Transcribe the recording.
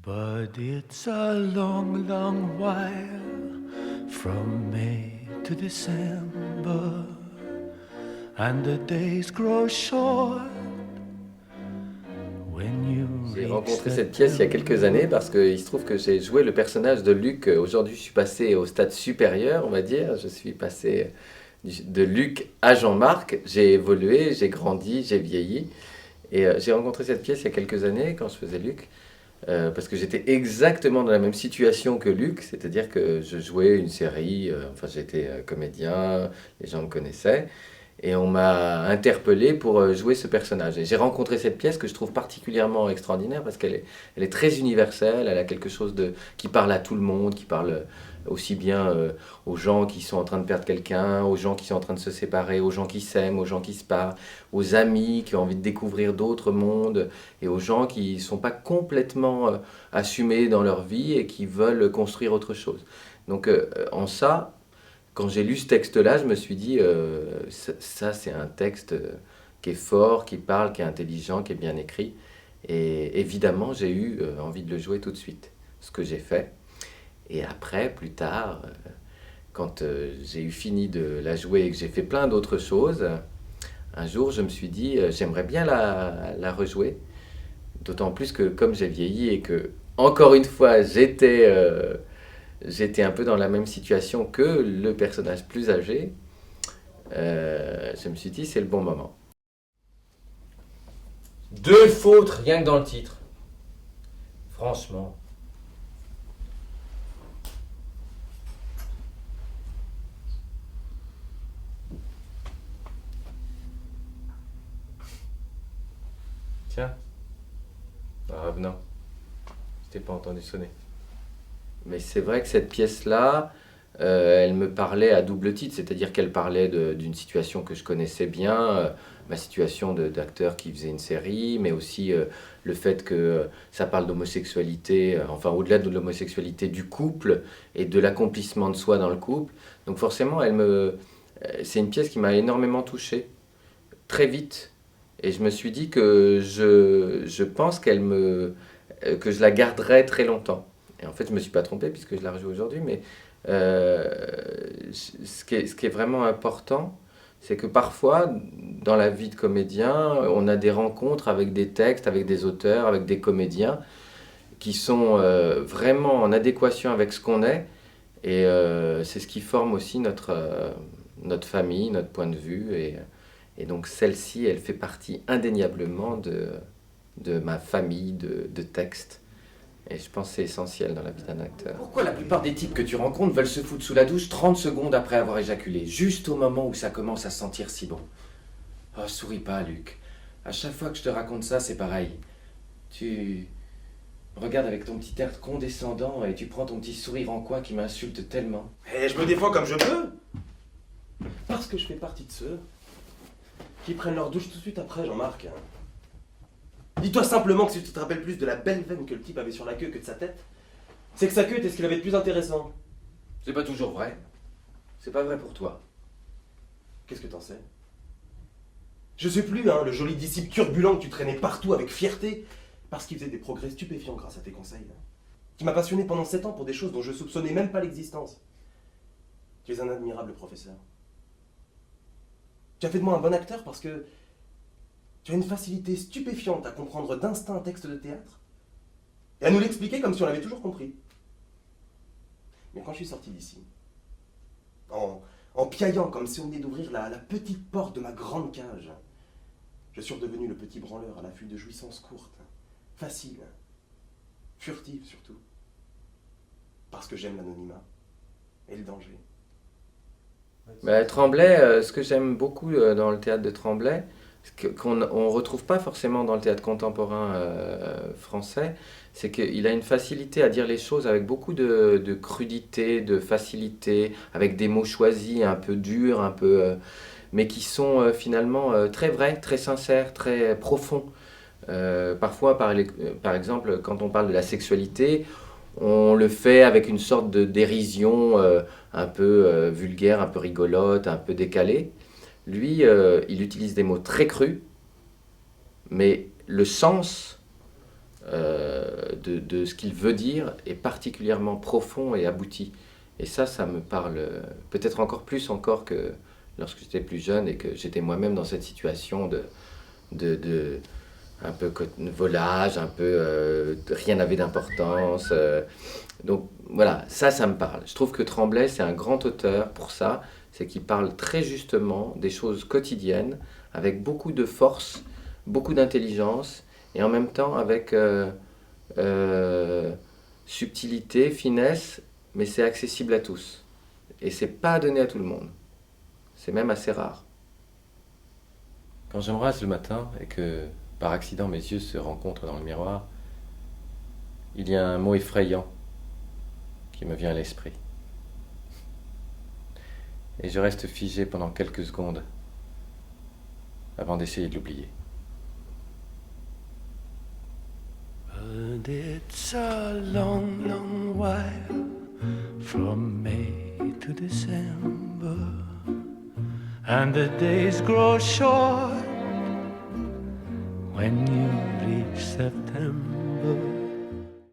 But it's a long, long while from May to December, and the days grow short when you J'ai reach rencontré cette pièce il y a quelques années parce qu'il se trouve que j'ai joué le personnage de Luc. Aujourd'hui, je suis passé au stade supérieur, on va dire. Je suis passé de Luc à Jean-Marc. J'ai évolué, j'ai grandi, j'ai vieilli. Et j'ai rencontré cette pièce il y a quelques années quand je faisais Luc. Parce que j'étais exactement dans la même situation que Luc, c'est-à-dire que je jouais une série, enfin j'étais comédien, les gens me connaissaient, et on m'a interpellé pour jouer ce personnage. Et j'ai rencontré cette pièce que je trouve particulièrement extraordinaire parce elle est très universelle, elle a quelque chose qui parle à tout le monde, qui parle aussi bien aux gens qui sont en train de perdre quelqu'un, aux gens qui sont en train de se séparer, aux gens qui s'aiment, aux gens qui se parlent, aux amis qui ont envie de découvrir d'autres mondes et aux gens qui ne sont pas complètement assumés dans leur vie et qui veulent construire autre chose. Donc en ça, quand j'ai lu ce texte-là, je me suis dit, ça c'est un texte qui est fort, qui parle, qui est intelligent, qui est bien écrit. Et évidemment, j'ai eu envie de le jouer tout de suite, ce que j'ai fait. Et après, plus tard, quand j'ai eu fini de la jouer et que j'ai fait plein d'autres choses, un jour je me suis dit, j'aimerais bien la rejouer. D'autant plus que comme j'ai vieilli et que, encore une fois, j'étais un peu dans la même situation que le personnage plus âgé, je me suis dit c'est le bon moment. Deux fautes rien que dans le titre. Franchement. Tiens. Ah non. Je t'ai pas entendu sonner. Mais c'est vrai que cette pièce-là, elle me parlait à double titre, c'est-à-dire qu'elle parlait d'une situation que je connaissais bien, ma situation d'acteur qui faisait une série, mais aussi le fait que ça parle d'homosexualité, enfin au-delà de l'homosexualité du couple et de l'accomplissement de soi dans le couple. Donc forcément, c'est une pièce qui m'a énormément touché, très vite. Et je me suis dit que je pense que je la garderai très longtemps. Et en fait, je ne me suis pas trompé puisque je la rejoue aujourd'hui, mais euh, ce qui est vraiment important, c'est que parfois, dans la vie de comédien, on a des rencontres avec des textes, avec des auteurs, avec des comédiens qui sont vraiment en adéquation avec ce qu'on est. Et c'est ce qui forme aussi notre famille, notre point de vue. Et donc celle-ci, elle fait partie indéniablement de ma famille de textes. Et je pense que c'est essentiel dans la vie d'un acteur. Pourquoi la plupart des types que tu rencontres veulent se foutre sous la douche 30 secondes après avoir éjaculé, juste au moment où ça commence à sentir si bon? Oh, souris pas, Luc. À chaque fois que je te raconte ça, c'est pareil. Tu regardes avec ton petit air condescendant et tu prends ton petit sourire en coin qui m'insulte tellement. Et je me défends comme je peux. Parce que je fais partie de ceux qui prennent leur douche tout de suite après, Jean-Marc. Dis-toi simplement que si tu te rappelles plus de la belle veine que le type avait sur la queue que de sa tête, c'est que sa queue était ce qu'il avait de plus intéressant. C'est pas toujours vrai. C'est pas vrai pour toi. Qu'est-ce que t'en sais? Je sais plus, hein, le joli disciple turbulent que tu traînais partout avec fierté, parce qu'il faisait des progrès stupéfiants grâce à tes conseils. Qui m'a passionné pendant 7 ans pour des choses dont je soupçonnais même pas l'existence. Tu es un admirable professeur. Tu as fait de moi un bon acteur parce que tu as une facilité stupéfiante à comprendre d'instinct un texte de théâtre et à nous l'expliquer comme si on l'avait toujours compris. Mais quand je suis sorti d'ici, en piaillant comme si on venait d'ouvrir la petite porte de ma grande cage, je suis redevenu le petit branleur à l'affût de jouissances courtes, faciles, furtives surtout, parce que j'aime l'anonymat et le danger. Bah, Tremblay, ce que j'aime beaucoup dans le théâtre de Tremblay, qu'on ne retrouve pas forcément dans le théâtre contemporain français, c'est qu'il a une facilité à dire les choses avec beaucoup de crudité, de facilité, avec des mots choisis un peu durs, mais qui sont finalement très vrais, très sincères, très profonds. Parfois, par exemple, quand on parle de la sexualité, on le fait avec une sorte de dérision un peu vulgaire, un peu rigolote, un peu décalée. Lui, il utilise des mots très crus, mais le sens de ce qu'il veut dire est particulièrement profond et abouti. Et ça me parle peut-être encore plus encore que lorsque j'étais plus jeune et que j'étais moi-même dans cette situation de un peu volage, un peu rien n'avait d'importance. Donc voilà, ça me parle. Je trouve que Tremblay, c'est un grand auteur pour ça, c'est qu'il parle très justement des choses quotidiennes, avec beaucoup de force, beaucoup d'intelligence, et en même temps avec subtilité, finesse, mais c'est accessible à tous. Et c'est pas donné à tout le monde. C'est même assez rare. Quand je me rase le matin et que par accident mes yeux se rencontrent dans le miroir, il y a un mot effrayant qui me vient à l'esprit. Et je reste figé pendant quelques secondes avant d'essayer de l'oublier. But it's a long, long while from May to December, and the days grow short when you reach September.